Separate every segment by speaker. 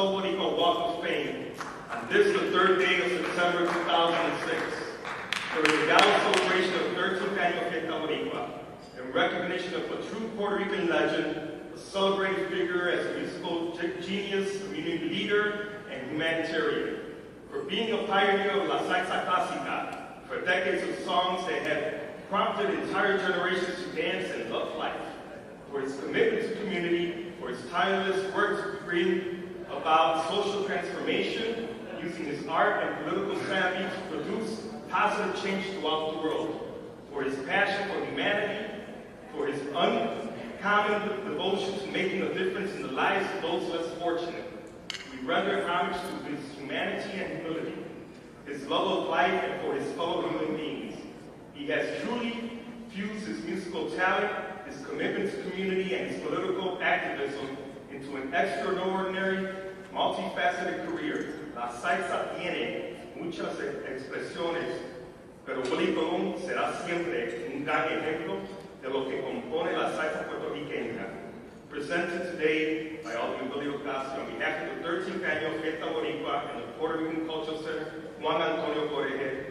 Speaker 1: Paseo Boricua Walk of Fame on this, the third day of September 2006. For the gala celebration of 13th Annual Fiesta Boricua, in recognition of a true Puerto Rican legend, a celebrated figure as a musical genius, community leader, and humanitarian. For being a pioneer of La Salsa Clásica, for decades of songs that have prompted entire generations to dance and love life. For his commitment to community, for his tireless work to bring about social transformation, using his art and political savvy to produce positive change throughout the world, for his passion for humanity, for his uncommon devotion to making a difference in the lives of those less fortunate. We render homage to his humanity and humility, his love of life, and for his fellow human beings. He has truly fused his musical talent, his commitment to community, and his political activism into an extraordinary, multifaceted career. La salsa tiene muchas expresiones, pero Willy será siempre un gran ejemplo de lo que compone la salsa puertorriqueña. Presented today by all of Willy OCASIO on behalf of the 13th Annual Fiesta Boricua and the Puerto Rican Cultural Center, Juan Antonio Correje.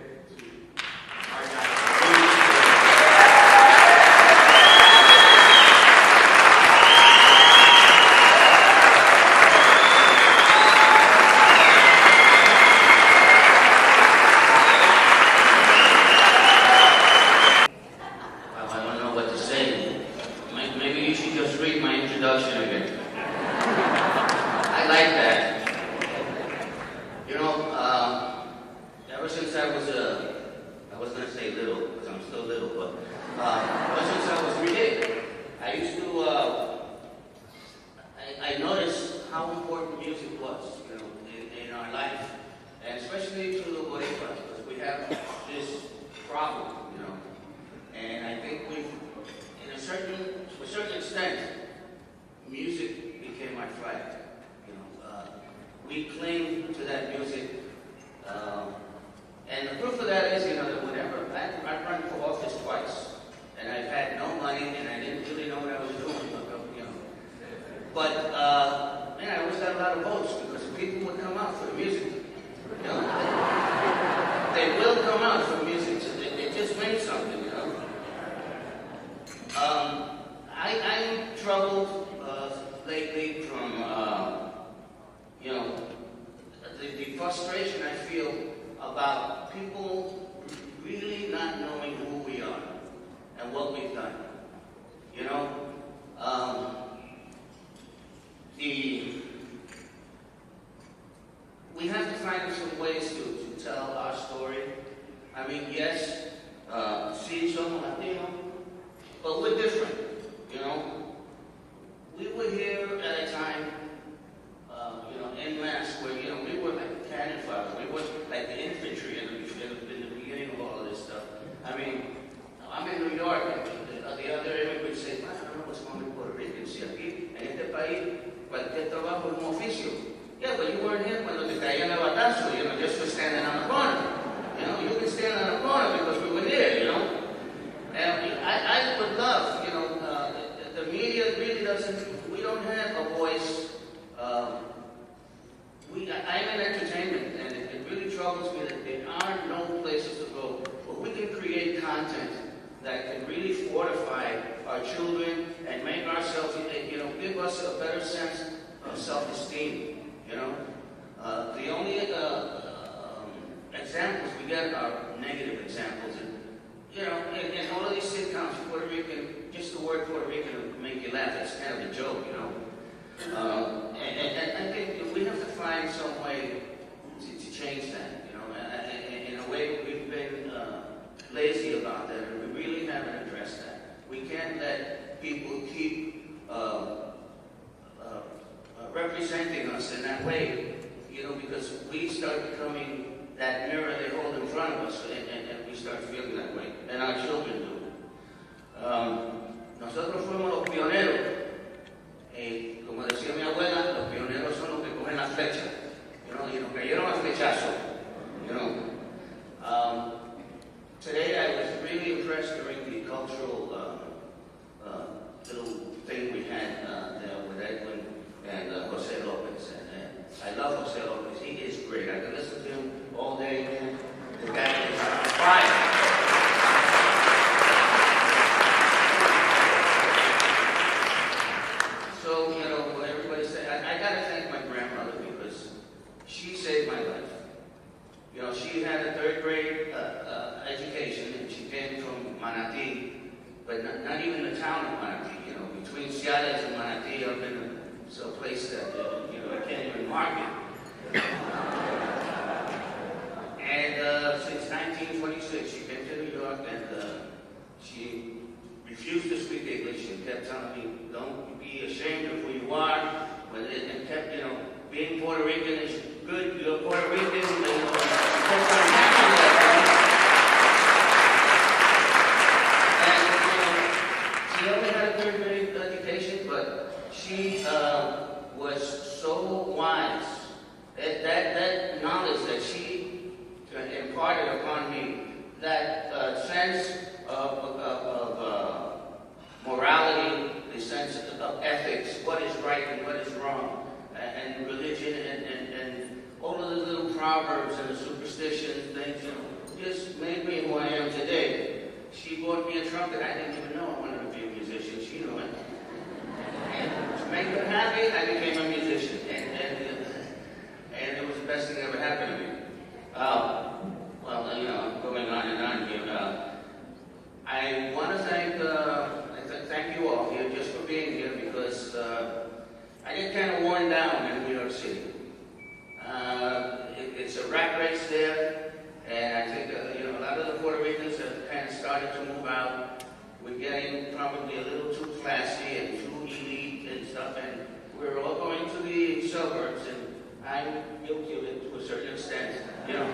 Speaker 2: We cling to that music, and the proof of that is, that whenever I've run for office twice, and I've had no money, and I didn't really know what I was doing, but man, I always got a lot of votes because the people would come out for the music. They will come out for music, so it just means something, I'm troubled lately from the frustration I feel about people really not knowing who we are and what we've done. We have to find some ways to tell our story. I mean, yes, sí, somos Latino, but we're different, We were here at a time, N.P.R.C, where, we were like the cannon fodder. We were like the infantry in the beginning of all of this stuff. I mean, I'm in New York, and the other immigrants say, I don't know what's wrong with Puerto Ricans. Si aquí, en este país, cualquier trabajo es un oficio. Yeah, but you weren't here cuando te caían el batazo, just for standing on the corner. You can stand on the corner because we were there, And I would love, the media really doesn't, we don't have a voice. I'm in entertainment, and it really troubles me that there are no places to go where we can create content that can really fortify our children and make ourselves, give us a better sense of self-esteem. The only examples we get are negative examples, and in all of these sitcoms, Puerto Rican, just the word Puerto Rican will make you laugh. It's kind of a joke, And I think we have to find some way to change that, In a way, we've been lazy about that, and we really haven't addressed that. We can't let people keep representing us in that way, because we start becoming that mirror they hold in front of us, and we start feeling that way, and our children do. Nosotros fuimos los pioneros. Como decía mi abuela, los pioneros son los que cogen la flecha, y nos cayeron a flechazo, Today I was really impressed during the cultural little thing we had there with Edwin and Jose Lopez, and not even the town of Manatee, you know, between Ciales and Manatee, I've been to a place that, you know, I can't even market. And since 1926, she came to New York, and she refused to speak English. She kept telling me, don't be ashamed of who you are, and kept, you know, being Puerto Rican is good, you're Puerto Rican, you know, she kept on hammering that. She only had a third grade education, but she was so wise. That knowledge that she imparted upon me, that sense of morality, the sense of ethics, what is right and what is wrong, and religion, and all of the little proverbs and the superstitions, things, you know, just made me who I am today. She bought me a trumpet. I didn't even know I wanted to be a musician. She knew it. And to make her happy, I became a musician. And it was the best thing that ever happened to me. Well, you know, I'm going on and on here. I want to thank you all here just for being here, because I get kind of worn down in New York City. It's a rat race there. And I think, you know, a lot of the Puerto Ricans have kind of started to move out. We're getting probably a little too classy and too elite and stuff, and we're all going to the suburbs, and I'm guilty of it to a certain extent. You know,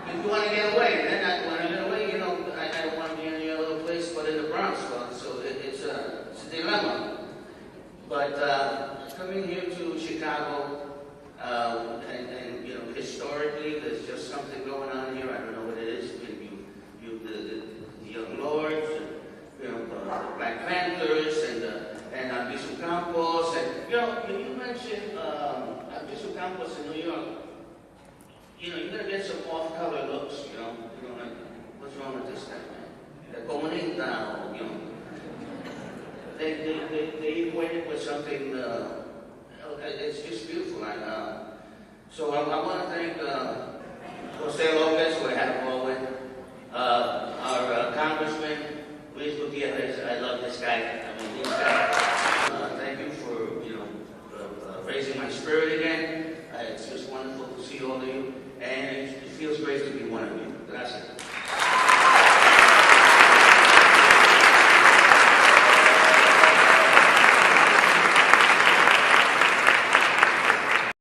Speaker 2: if you want to get away, then I want to get away. You know, I don't want to be in any other place but in the Bronx. So it's a dilemma. But coming here to Chicago, and you know, historically, there's just something going on here. I don't know what it is. The Young Lords, and, you know, the Black Panthers, and Bishop Campos, and you know, when you mentioned Bishop Campos in New York, you know, you're gonna get some off-color looks. You know, like, what's wrong with this guy, man? The comunista, or, you know, they equate it with something. It's just beautiful. So I want to thank Jose Lopez, who I had a ball with, our Congressman, Luis Gutierrez. I love this guy. I mean, this guy.